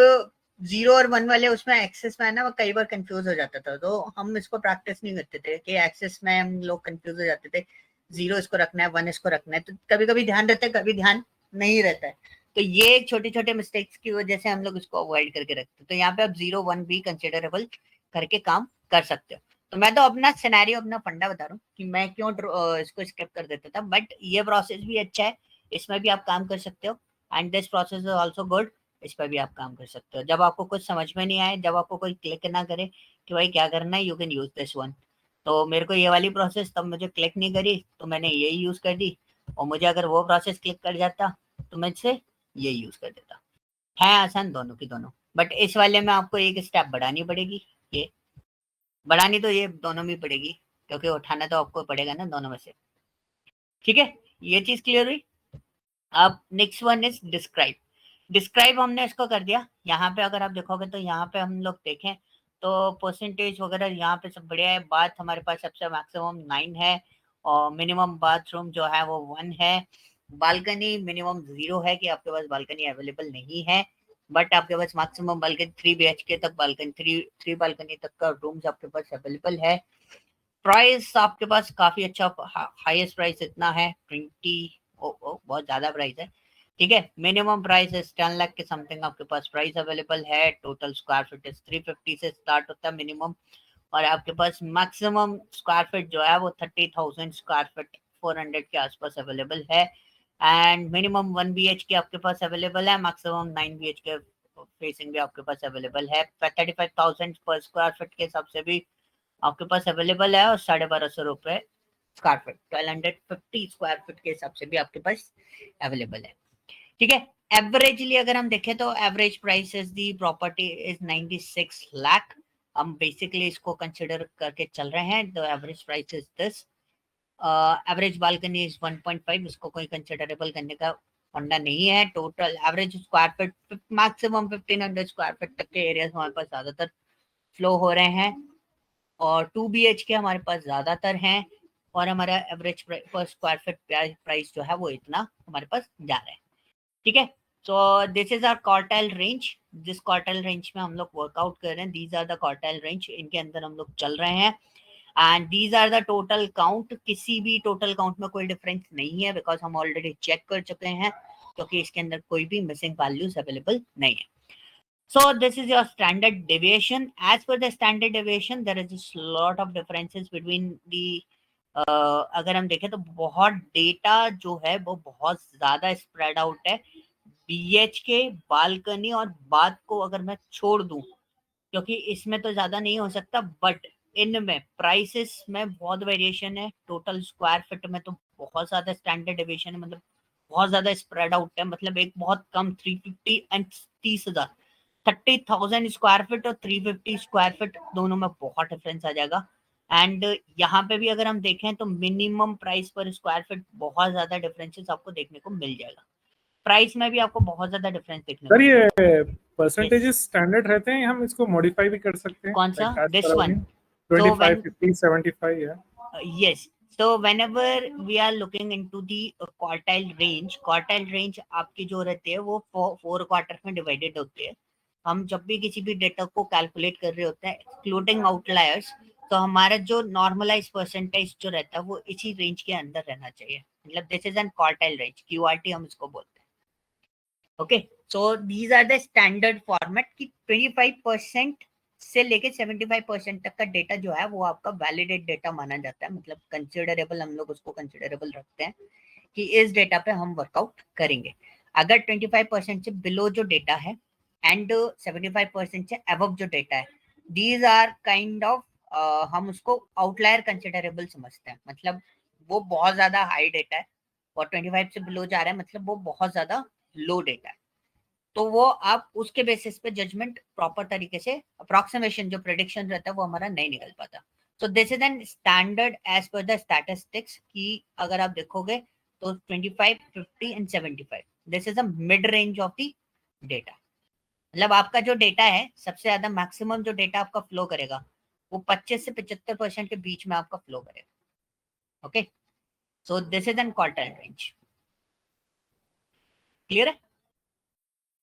0 और 1 वाले उसमें एक्सेस में है ना, वो कई बार कंफ्यूज हो जाता था, तो हम इसको प्रैक्टिस नहीं करते थे कि एक्सेस में हम लोग कंफ्यूज हो जाते थे, 0 इसको रखना है, 1 इसको रखना है, तो कभी कभी ध्यान रहता है, कभी ध्यान नहीं रहता है। तो ये छोटे छोटे मिस्टेक्स की वजह से हम लोग इसको अवॉइड करके रखते हैं। तो यहाँ पे आप 0 1 भी कंसिडरेबल करके काम कर सकते हो। तो मैं तो अपना सिनेरियो, अपना फंडा बता रहा हूँ कि मैं क्यों इसको स्किप कर देता था, बट ये प्रोसेस भी अच्छा है, इसमें भी आप काम कर सकते हो, and this process is also good, इस पर भी आप काम कर सकते हो। जब आपको कुछ समझ में नहीं आए, जब आपको कोई क्लिक ना करे कि भाई क्या करना है, you can use this one. तो मेरे को ये वाली प्रोसेस तब मुझे क्लिक नहीं करी, तो मैंने ये यूज कर दी, और मुझे अगर वो प्रोसेस क्लिक कर जाता तो मैं इससे ये यूज कर देता। है आसान दोनों की दोनों, बट इस वाले में आपको एक स्टेप बढ़ानी पड़ेगी, ये बढ़ानी तो ये दोनों में पड़ेगी, क्योंकि उठाना तो आपको पड़ेगा ना दोनों में से। ठीक है, ये चीज क्लियर हुई। अब next one is describe. Describe हमने इसको कर दिया। यहाँ पे अगर आप देखोगे तो यहाँ पे हम लोग देखें तो परसेंटेज वगैरह यहाँ पे सब बढ़िया है। बात हमारे पास सबसे मैक्सिमम 9 है, और मिनिमम बाथरूम जो है वो 1 है। बालकनी मिनिमम 0 है कि आपके पास बालकनी अवेलेबल नहीं है, बट आपके पास मैक्सिमम बालकनी 3 BHK तक बालकनी, थ्री बालकनी तक का रूम्स आपके पास अवेलेबल है। प्राइस आपके पास काफी अच्छा, हाईएस्ट प्राइस इतना है 20, बहुत ज्यादा प्राइस है। ठीक है, मिनिमम प्राइस है 10 लाख के समथिंग आपके पास प्राइस अवेलेबल है। टोटल स्क्वायर फीट 350 से स्टार्ट होता है मिनिमम, और आपके पास मैक्सिमम स्क्वायर फीट जो है वो 30,000 स्क्वायर फीट 400 के आसपास अवेलेबल है। एंड मिनिमम 1 BHK आपके पास अवेलेबल है, मैक्सिमम 9 BHK फेसिंग भी आपके पास अवेलेबल है। 35,000 पर स्क्वायर फीट के हिसाब से भी आपके पास अवेलेबल है, और 1250 रुपए स्क्वायर फीट 1250 स्क्वायर फीट के हिसाब से भी आपके पास अवेलेबल है। ठीक है, एवरेजली अगर हम देखें तो average price is the property is 96 lakh. हम बेसिकली इसको कंसिडर करके चल रहे हैं। The average price is this. Average balcony is 1.5, इसको कोई कंसिडरेबल करने का फंडा नहीं है। Total average square feet maximum 1500 square feet तक के एरिया हमारे पास ज्यादातर फ्लो हो रहे हैं, और 2 BHK हमारे पास ज्यादातर हैं, और हमारा एवरेज पर स्क्वायर फीट प्राइस जो है वो इतना हमारे पास जा रहा है। ठीक है, so this is our quartile range. जिस क्वार्टाइल रेंज में हम लोग वर्कआउट कर रहे हैं, these are the quartile range, इनके अंदर हम लोग चल रहे हैं। And these are the total count. किसी भी टोटल काउंट में कोई डिफरेंस नहीं है, बिकॉज हम ऑलरेडी चेक कर चुके हैं, क्योंकि इसके अंदर कोई भी मिसिंग वैल्यूज अवेलेबल नहीं है। So this is your standard deviation. As per the standard deviation, there is a lot of differences between the अगर हम देखें तो बहुत डेटा जो है वो बहुत ज्यादा स्प्रेड आउट है। BHK, बालकनी और बात को अगर मैं छोड़ दूं, क्योंकि इसमें तो ज्यादा नहीं हो सकता, बट इनमें प्राइसेस में बहुत वेरिएशन है। टोटल स्क्वायर फीट में तो बहुत ज्यादा स्टैंडर्ड डेविएशन है, मतलब बहुत ज्यादा स्प्रेड आउट है। मतलब एक बहुत कम 350 एंड 30,000, 30,000 स्क्वायर फीट और 350 स्क्वायर फीट दोनों में बहुत डिफरेंस आ जाएगा। एंड यहाँ पे भी अगर हम देखें तो मिनिमम प्राइस पर स्क्वायर फीट बहुत ज्यादा डिफरेंसेस आपको देखने को मिल जाएगा। प्राइस में भी आपको बहुत ज्यादा डिफरेंस देखने को सर ये मिलेगा। परसेंटेजेस स्टैंडर्ड रहते हैं, हम इसको मॉडिफाई भी कर सकते हैं? कौन सा? Like as this per our one. need? So 25, when 50, 75 है। yes, so whenever we are looking into the quartile range आपकी जो रहती है वो 4 क्वार्टर में डिवाइडेड होती है। हम जब भी किसी भी डेटा को कैलकुलेट कर रहे होते हैं एक्सक्लूडिंग आउटलायर्स, तो हमारा जो नॉर्मलाइज परसेंटेज जो रहता है वो इसी रेंज के अंदर रहना चाहिए। मतलब this is an quartile range, QRT हम इसको बोलते हैं। Okay, so these are the standard format की 25% से लेके 75% तक का डेटा जो है वो आपका वैलिडेट डेटा माना जाता है। मतलब कंसिडरेबल, हम लोग उसको कंसिडरेबल रखते हैं कि इस डेटा पे हम वर्कआउट करेंगे। अगर 25% से बिलो जो डेटा है एंड 75% से अबव जो डेटा है, दीज आर काइंड ऑफ हम उसको आउटलायर कंसिडरेबल समझते हैं। मतलब वो बहुत ज्यादा हाई डेटा है, और 25 से बिलो जा रहा है मतलब वो बहुत ज्यादा लो डेटा है। तो वो आप उसके बेसिस पे जजमेंट प्रॉपर तरीके से, अप्रोक्सीमेशन जो प्रेडिक्शन रहता है वो हमारा नहीं निकल पाता। So this is an standard as per the statistics की अगर आप देखोगे तो 25, 50 and 75 this is a mid range of the data. मतलब आपका जो डेटा है सबसे ज्यादा मैक्सिमम जो डेटा आपका फ्लो करेगा वो 25 से 75% के बीच में आपका फ्लो करेगा। Okay, so this is an quartile range. Clear है?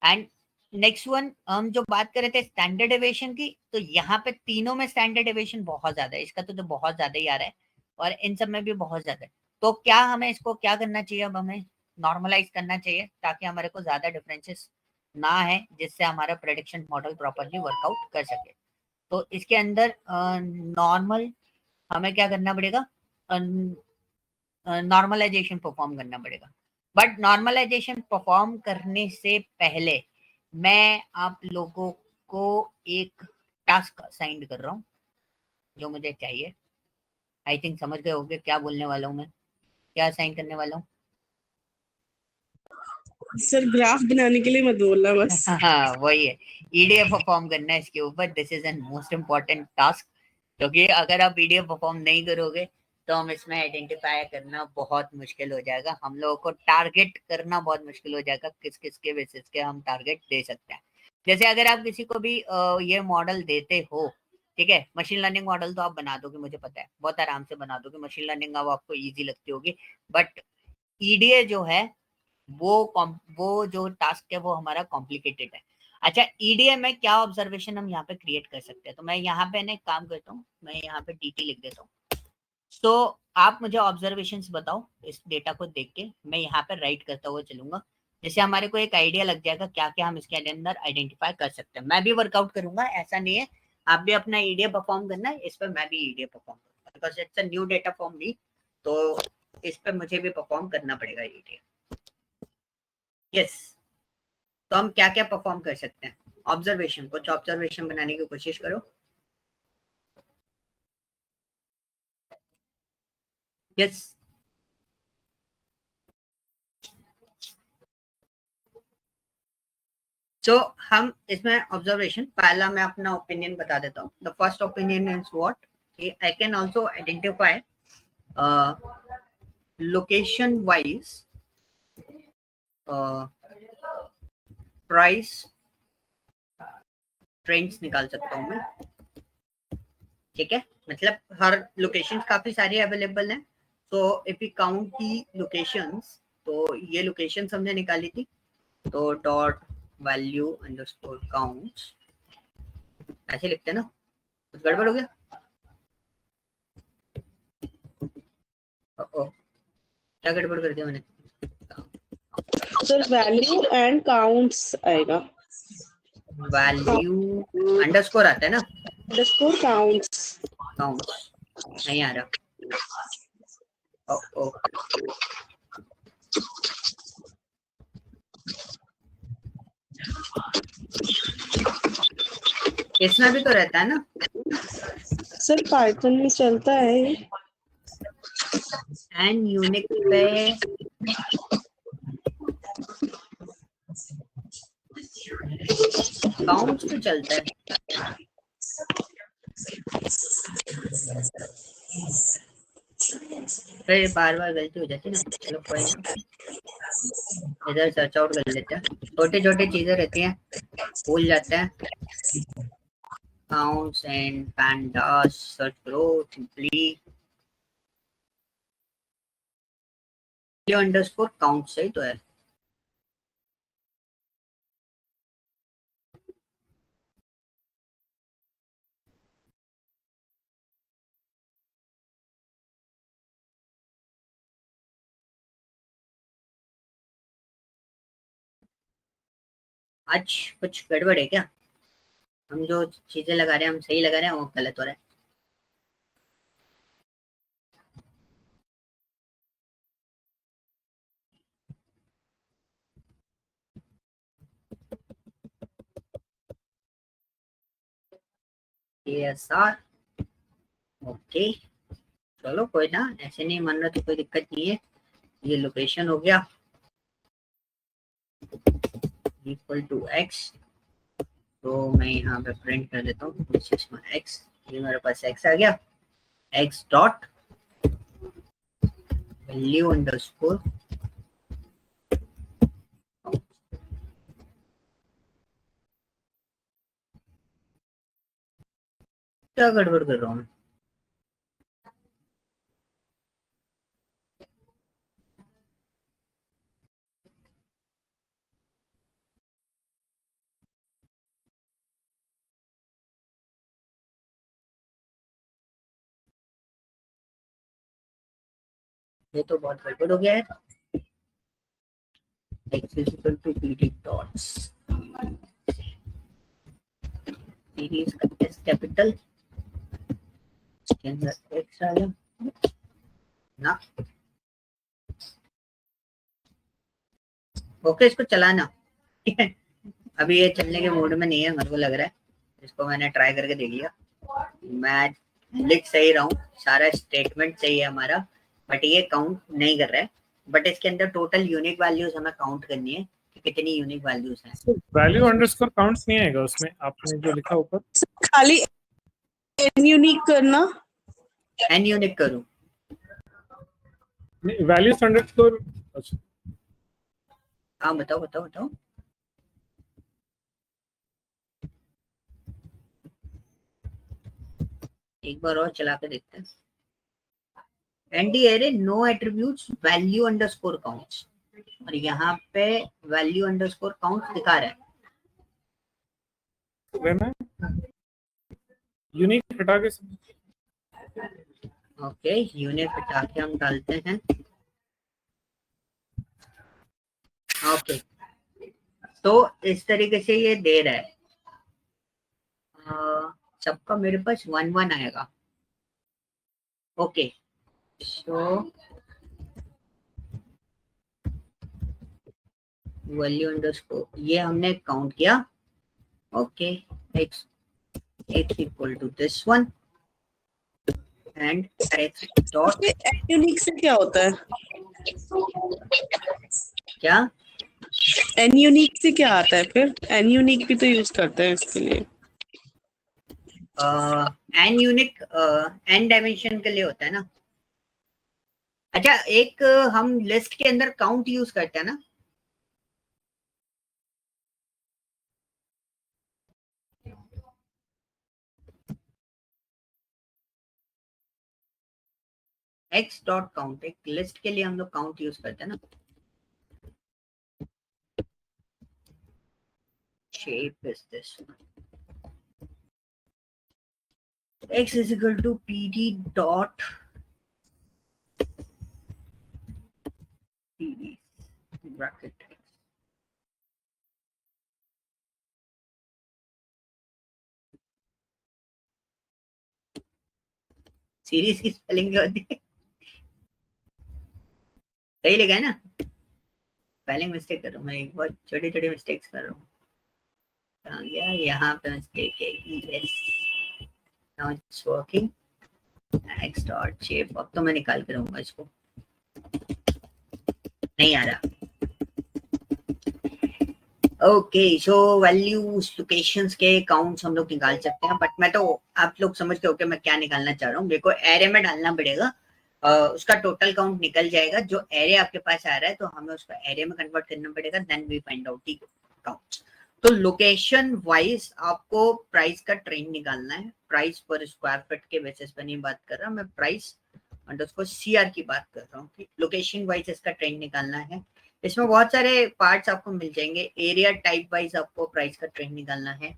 एंड नेक्स्ट वन, हम जो बात कर रहे थे स्टैंडर्ड डेविएशन की, तो यहाँ पे तीनों में स्टैंडर्ड डेविएशन बहुत ज्यादा है। इसका तो बहुत ज्यादा ही आ रहा है, और इन सब में भी बहुत ज्यादा है। तो क्या हमें इसको क्या करना चाहिए? अब हमें नॉर्मलाइज करना चाहिए ताकि हमारे को ज्यादा डिफरेंसेस ना है, जिससे हमारा प्रेडिक्शन मॉडल प्रॉपरली वर्कआउट कर सके। तो इसके अंदर नॉर्मल हमें क्या करना पड़ेगा, नॉर्मलाइजेशन परफॉर्म करना पड़ेगा। बट नॉर्मलाइजेशन परफॉर्म करने से पहले मैं आप लोगों को एक टास्क असाइन कर रहा हूँ जो मुझे चाहिए। आई थिंक समझ गए होंगे क्या बोलने वाला हूँ मैं, क्या असाइन करने वाला हूँ। सर ग्राफ बनाने के लिए मत बोलना बस। हाँ वही है, ईडीएफ परफॉर्म करना है इसके ऊपर। This is N most important task, क्योंकि अगर आप ईडीएफ परफॉर्म नहीं करोगे तो हम इसमें आइडेंटिफाई करना बहुत मुश्किल हो जाएगा, हम लोगों को टारगेट करना बहुत मुश्किल हो जाएगा, किस किस के बेसिस के हम टारगेट दे सकते हैं। जैसे अगर आप किसी को भी ये मॉडल देते हो, ठीक है, मशीन लर्निंग मॉडल तो आप बना दोगे, मुझे पता है बहुत आराम से बना दोगे, मशीन लर्निंग अब आपको ईजी लगती होगी। बट ईडीए जो है वो जो टास्क है वो हमारा कॉम्प्लिकेटेड है। अच्छा, ईडीए में क्या ऑब्जर्वेशन हम यहाँ पे क्रिएट कर सकते हैं, तो मैं यहाँ पे ना एक काम करता हूँ, मैं यहाँ पे डीटी लिख देता हूँ। तो आप मुझे ऑब्जर्वेशंस बताओ इस डेटा को देख के, मैं यहाँ पे राइट करता हुआ चलूंगा, जैसे हमारे को एक आइडिया लग जाएगा क्या क्या हम इसके अंदर आइडेंटिफाई कर सकते हैं। मैं भी वर्कआउट करूंगा, ऐसा नहीं है, आप भी अपना ईडीए परफॉर्म करना है, इस पर मैं भी ईडीए परफॉर्म करूंगा, because it's a new data form भी, तो इस पर मुझे भी परफॉर्म करना पड़ेगा ईडीए। यस, तो हम क्या क्या परफॉर्म कर सकते हैं, ऑब्जर्वेशन, कुछ ऑब्जर्वेशन बनाने की कोशिश करो। यस, तो हम इसमें ऑब्जर्वेशन, पहला मैं अपना ओपिनियन बता देता हूँ। The first opinion is what, I can also identify location wise price trends निकाल सकता हूँ मैं, ठीक है, मतलब हर लोकेशन काफी सारी अवेलेबल है, तो if you count the locations, तो ये लोकेशंस हमने निकाली थी, तो डॉट वैल्यू अंडरस्कोर काउंट्स ऐसे लिखते हैं ना, कुछ गड़बड़ हो गया? ओ, क्या गड़बड़ कर दिया मैंने? सर वैल्यू एंड काउंट्स आएगा, वैल्यू अंडरस्कोर आता है ना, अंडरस्कोर काउंट्स, काउंट्स नहीं आ रहा। ओ, ओ, इसमें भी तो रहता है ना सर पाइथन में चलता है एंड यूनिक पे काउंट्स तो चलता है। फिर बार बार गलती हो जाती है ना, चलो कोई ना, इधर सर्च आउट कर लेते हैं, छोटे छोटे चीजें रहती हैं भूल जाते हैं। काउंट्स एंड pandas सर्च करो सिंपली अंडरस्कोर काउंट सही तो है। आज कुछ गड़बड़ है क्या, हम जो चीजें लगा रहे हैं हम सही लगा रहे हैं, वो गलत हो रहा है। ASR ओके, चलो कोई ना, ऐसे नहीं मान रहा तो कोई दिक्कत नहीं है। ये लोकेशन हो गया इक्वल टू x, तो मैं यहाँ पे प्रिंट कर देता हूँ x, ये मेरे पास x आ गया, x डॉट वैल्यू अंडरस्कोर क्या गड़बड़ कर रहा हूँ मैं? ये तो बहुत गड़बड़ हो गया है। x is equal to pd dots series का एस कैपिटल के अंदर एक्स आ ना। ओके, इसको चलाना। अभी ये चलने के मूड में नहीं है, मेरे को लग रहा है। इसको मैंने ट्राई करके देख लिया, मैं लिख सही रहा हूँ, सारा स्टेटमेंट सही है हमारा, बट ये काउंट नहीं कर रहा है। बट इसके अंदर टोटल यूनिक वैल्यूज हमें काउंट करनी है कि कितनी यूनिक वैल्यूज हैं। वैल्यू अंडरस्कोर काउंट्स नहीं आएगा उसमें, आपने जो लिखा ऊपर खाली n यूनिक करना। एन यूनिक करूँ? Values underscore. अच्छा, हाँ बताओ बताओ बताओ। एक बार और चला के देखते हैं। ND array no attributes value underscore counts, और यहाँ पे वैल्यू अंडरस्कोर काउंट दिखा रहा है। रहना यूनिक हटा के ओके, यूनिक हटा के हम डालते हैं। ओके, तो इस तरीके से ये दे रहा है। सबका मेरे पास 1 1 आएगा। ओके, सो वैल्यू अंडरस्कोर ये हमने काउंट किया। Okay, X X equal to this one and X dot n unique से क्या होता है? क्या? n यूनिक से क्या आता है फिर? n यूनिक भी तो यूज करते हैं इसके लिए। एन यूनिक एन डायमेंशन के लिए होता है ना। अच्छा, एक हम लिस्ट के अंदर काउंट यूज करते हैं ना। एक्स डॉट काउंट, एक लिस्ट के लिए हम लोग काउंट यूज करते हैं ना। Shape is this x is equal to pd dot pd bracket series की स्पेलिंग क्या होती है? सही लिखा है ना? स्पेलिंग मिस्टेक कर रहा हूँ मैं, एक बार छोटी छोटी मिस्टेक्स कर रहा हूँ। कहाँ गया? यहाँ पे मिस्टेक है। Yes, now it's working. x dot shape, अब तो मैं निकाल के रहूंगा इसको, नहीं आ रहा। ओके, सो वैल्यूज लोकेशंस के काउंट्स हम लोग निकाल सकते हैं, बट मैं तो आप लोग समझ गए हो कि मैं क्या निकालना चाह रहा हूँ। मेरे को एरे में डालना पड़ेगा, उसका टोटल काउंट निकल जाएगा। जो एरे आपके पास आ रहा है तो हमें उसको एरे में कन्वर्ट करना पड़ेगा, then we find out the counts. तो लोकेशन वाइज आपको प्राइस का ट्रेंड निकालना है। प्राइस पर स्क्वायर फीट के बेसिस पर नहीं बात कर रहा मैं, प्राइस अंडरस्कोर सीआर की बात कर रहा हूँ। लोकेशन वाइज इसका ट्रेंड निकालना है। इसमें बहुत सारे पार्ट्स आपको मिल जाएंगे। एरिया टाइप वाइज आपको प्राइस का ट्रेंड निकालना है।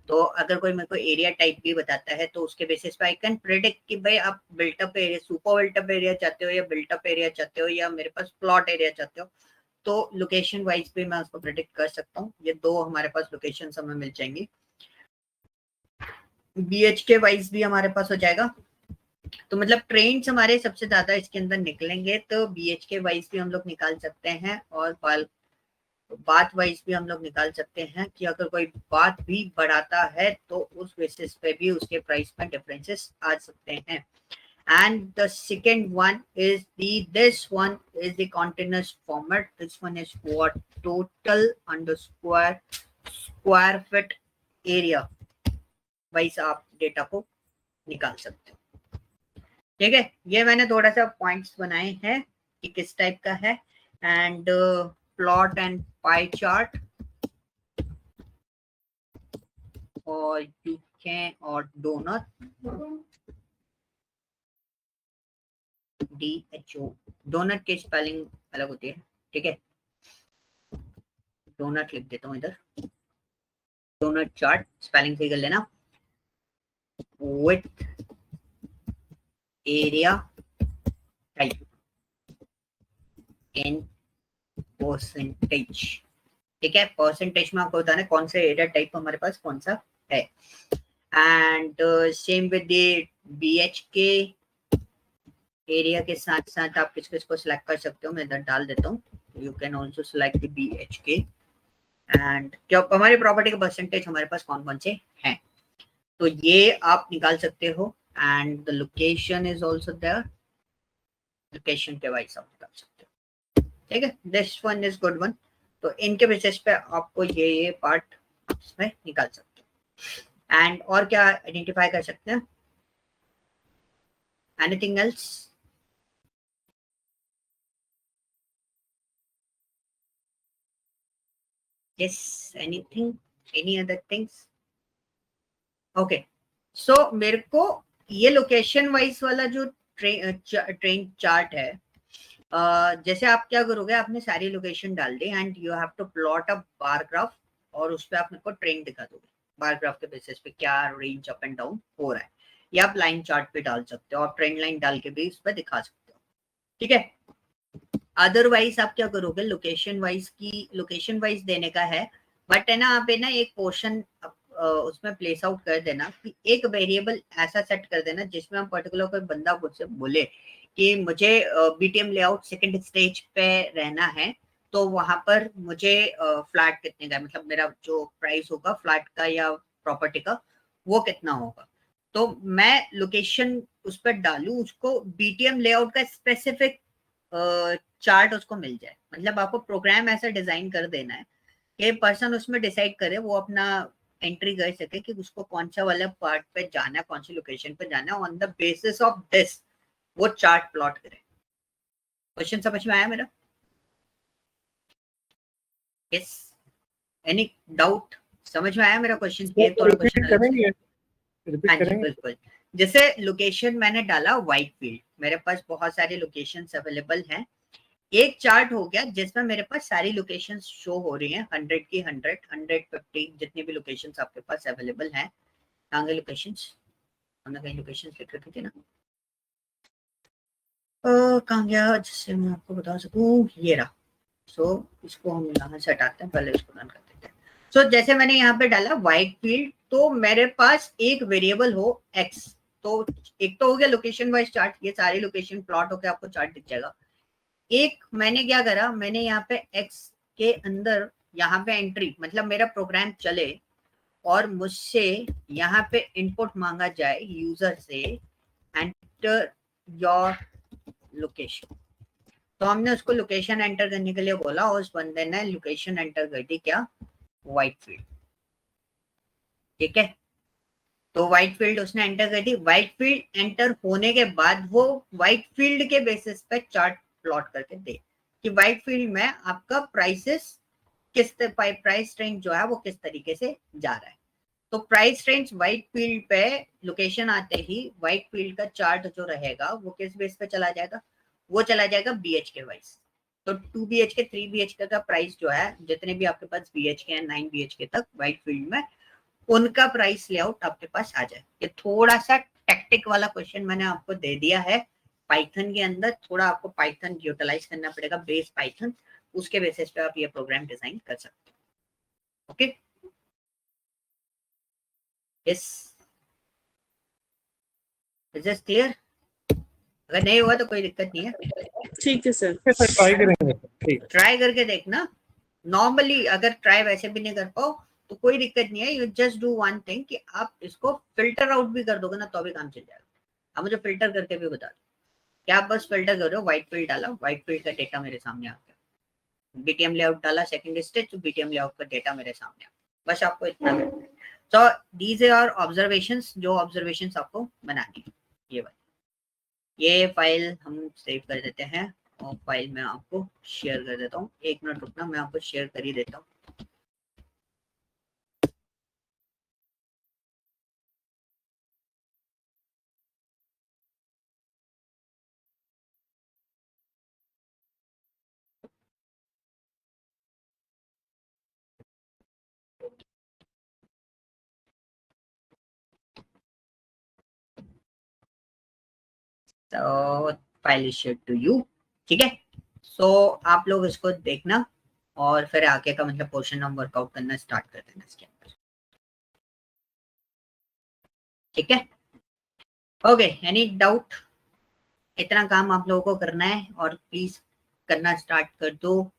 तो अगर कोई मेरे को एरिया टाइप भी बताता है तो उसके बेसिस पे आई कैन प्रेडिक्ट कि भाई आप built up area, super built up area चाहते हो या बिल्टअप एरिया चाहते हो या मेरे पास प्लॉट एरिया चाहते हो, तो लोकेशन वाइज भी मैं उसको प्रेडिक्ट कर सकता हूँ। ये दो हमारे पास लोकेशन हमें मिल जाएंगी। बीएचके वाइज भी हमारे पास हो जाएगा। तो मतलब ट्रेंड्स हमारे सबसे ज्यादा इसके अंदर निकलेंगे, तो बीएचके वाइज भी हम लोग निकाल सकते हैं और बात वाइज भी हम लोग निकाल सकते हैं कि अगर कोई बात भी बढ़ाता है तो उस बेसिस पे भी उसके प्राइस में डिफरेंसेस आ सकते हैं। And the second one is this one is the continuous format. This one is what? Total underscore square feet area wise आप डेटा को निकाल सकते हो। ठीक है, ये मैंने थोड़ा सा पॉइंट्स बनाए हैं कि किस टाइप का है। And plot and pie chart और यू कैन और डोनट DHO, डोनट की स्पेलिंग अलग होती है। ठीक है, डोनट लिख देता हूँ इधर। डोनट चार्ट स्पेलिंग सही कर लेना। With area type in percentage. ठीक है, परसेंटेज में आपको बताना कौन सा एरिया टाइप हमारे पास कौन सा है। And same with the BHK area के साथ साथ आप किस किस को सिलेक्ट कर सकते हो, मैं इधर डाल देता हूँ। You can also select the BHK and क्या हमारी प्रॉपर्टी का परसेंटेज हमारे पास कौन कौन से हैं, तो ये आप निकाल सकते हो। And the location is also there, location के वाइज आप निकाल सकते हो, ठीक है। This one is good one. तो इनके बेसिस पे आपको ये पार्ट इसमें निकाल सकते हो। एंड और क्या आइडेंटिफाई कर सकते हैं, anything else? Yes, anything, any other things? Okay, so मेरे को ये लोकेशन वाइज वाला जो ट्रेन चार्ट है, जैसे आप क्या करोगे, आपने सारी लोकेशन डाल दी and you have to plot a bar graph और उस पर आप मेरे को ट्रेन दिखा दोगे, बार ग्राफ के बेसिस पे क्या रेंज अप एंड डाउन हो रहा है, या आप लाइन चार्ट पे डाल सकते हो और ट्रेंड लाइन डाल के भी इस पर दिखा सकते हो, ठीक है। अदरवाइज आप क्या करोगे, लोकेशन वाइज देने का है, बट है ना आप है ना एक पोर्शन उसमें प्लेस आउट कर देना कि एक वेरिएबल ऐसा सेट कर देना जिसमें हम पर्टिकुलर कोई बंदा मुझसे बोले कि मुझे BTM लेआउट सेकंड स्टेज पे रहना है, तो वहां पर मुझे फ्लैट कितने का, मतलब मेरा जो प्राइस होगा फ्लैट का या प्रॉपर्टी का वो कितना होगा, तो मैं लोकेशन उस पर डालू, उसको BTM लेआउट का स्पेसिफिक चार्ट उसको मिल जाए। मतलब आपको प्रोग्राम ऐसा डिजाइन कर देना है कि पर्सन उसमें डिसाइड करे, वो अपना एंट्री कर सके कि उसको कौन सा वाला पार्ट पे जाना है, कौन सी लोकेशन पे जाना है, on the basis of this वो चार्ट प्लॉट करे। क्वेश्चन समझ में आया मेरा? Yes, any doubt? समझ में आया मेरा क्वेश्चन? ये थोड़ा क्वेश्चन करेंगे, हाँ रिपीट जी करेंगे। बिल्कुल। जैसे लोकेशन मैंने डाला वाइट फील्ड, मेरे पास बहुत सारे लोकेशंस अवेलेबल हैं, एक चार्ट हो गया जिसमें मेरे पास सारी लोकेशंस शो हो रही हैं, 100 की 100, 150 जितनी भी लोकेशंस आपके पास अवेलेबल हैं। कहाँ गए लोकेशंस? हमने कहीं लोकेशंस लिख रखी थी ना, कहाँ गया जिससे मैं आपको बता सकूं, ये रहा। सो इसको हम यहाँ से हटाते हैं, पहले इसको रन कर देते हैं। सो जैसे मैंने यहाँ पे डाला वाइट फील्ड, तो मेरे पास एक वेरिएबल हो x, तो एक तो हो गया लोकेशन वाइज चार्ट, ये सारी लोकेशन प्लॉट होकर आपको चार्ट दिख जाएगा। एक मैंने क्या करा, मैंने यहाँ पे x के अंदर यहाँ पे एंट्री, मतलब मेरा प्रोग्राम चले और मुझसे यहाँ पे इनपुट मांगा जाए यूजर से, एंटर योर लोकेशन, तो हमने उसको लोकेशन एंटर करने के लिए बोला और उस बंदे ने लोकेशन एंटर कर दी, क्या? वाइट फील्ड, ठीक है। तो व्हाइट फील्ड उसने एंटर कर दी। व्हाइट फील्ड एंटर होने के बाद वो व्हाइट फील्ड के बेसिस पे चार्ट प्लॉट करके दे कि व्हाइट फील्ड में आपका प्राइसेस प्राइस रेंज जो है वो किस तरीके से जा रहा है। तो प्राइस रेंज व्हाइट फील्ड पे लोकेशन आते ही व्हाइट फील्ड का चार्ट जो रहेगा वो किस बेस पे चला जाएगा, वो चला जाएगा BHK वाइज। तो 2 BHK 3 BHK का प्राइस जो है, जितने भी आपके पास BHK है 9 BHK तक व्हाइट फील्ड में, उनका प्राइस लेआउट आपके पास आ जाए। ये थोड़ा सा टेक्टिक वाला क्वेश्चन मैंने आपको दे दिया है। पाइथन के अंदर थोड़ा आपको पाइथन यूटिलाइज करना पड़ेगा, बेस पाइथन, उसके बेसिस पे आप ये प्रोग्राम डिजाइन कर सकते हो। Okay, yes, is this clear? अगर नहीं हुआ तो कोई दिक्कत नहीं है, ठीक है सर। ट्राई करेंगे, ठीक। ट्राई करके देखना। नॉर्मली अगर ट्राई वैसे भी नहीं कर पाओ तो कोई दिक्कत नहीं है, you just do one thing कि आप इसको फिल्टर आउट भी कर दोगे ना तो भी काम चल जाएगा। आप मुझे फिल्टर करके भी बता दो, क्या आप बस फिल्टर कर रहे हो, व्हाइट फील्ड डाला, व्हाइट फील्ड का डेटा मेरे सामने आ गया, BTM लेआउट डाला सेकंड स्टेज, तो BTM लेआउट का डेटा मेरे सामने आ गया, बस आपको इतना करना है। तो दीज आर ऑब्जर्वेशंस, जो ऑब्जर्वेशंस आपको बनानी है। ये फाइल हम सेव कर देते हैं और फाइल मैं आपको शेयर कर देता हूँ। 1 मिनट रुकना, मैं आपको शेयर कर ही देता हूँ। तो file is share to you, ठीक है। सो आप लोग इसको देखना और फिर आगे का मतलब पोर्शन हम वर्कआउट करना स्टार्ट कर देना इसके अंदर। ठीक है, ओके, एनी डाउट? इतना काम आप लोगों को करना है और प्लीज करना स्टार्ट कर दो,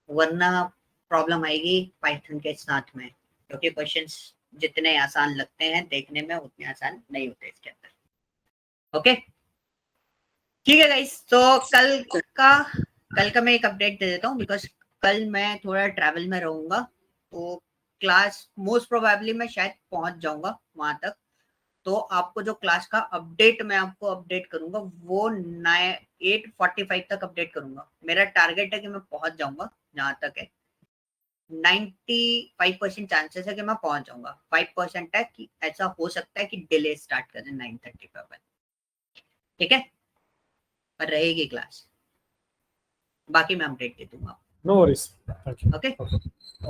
वरना प्रॉब्लम आएगी पाइथन के साथ में, क्योंकि क्वेश्चंस जितने आसान लगते हैं देखने में उतने आसान नहीं होते इसके अंदर। ओके ठीक है गाइस, तो कल का मैं एक अपडेट दे देता हूँ, बिकॉज कल मैं थोड़ा ट्रैवल में रहूंगा, तो क्लास मोस्ट प्रोबेबली मैं शायद पहुंच जाऊंगा वहां तक। तो आपको जो क्लास का अपडेट मैं आपको अपडेट करूंगा वो 8:45 तक अपडेट करूंगा। मेरा टारगेट है कि मैं पहुंच जाऊंगा, जहां तक है 95% चांसेस है कि मैं पहुंच जाऊंगा, 5% है कि ऐसा हो सकता है कि डिले स्टार्ट करें 9:30 पर। ठीक है, पर रहेगी क्लास, बाकी मैं अपडेट दे दूंगा। No worries, thank you. Okay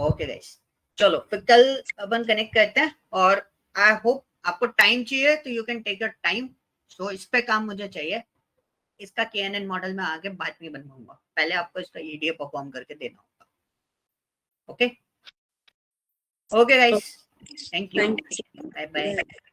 okay guys, चलो फिर कल अपन कनेक्ट करते हैं, और आई होप आपको टाइम चाहिए तो you can take your time. So इस पे काम मुझे चाहिए, इसका KNN मॉडल में आगे बाद में बनवाऊंगा, पहले आपको इसका EDA परफॉर्म करके देना होगा। Okay okay guys, thank you, bye bye.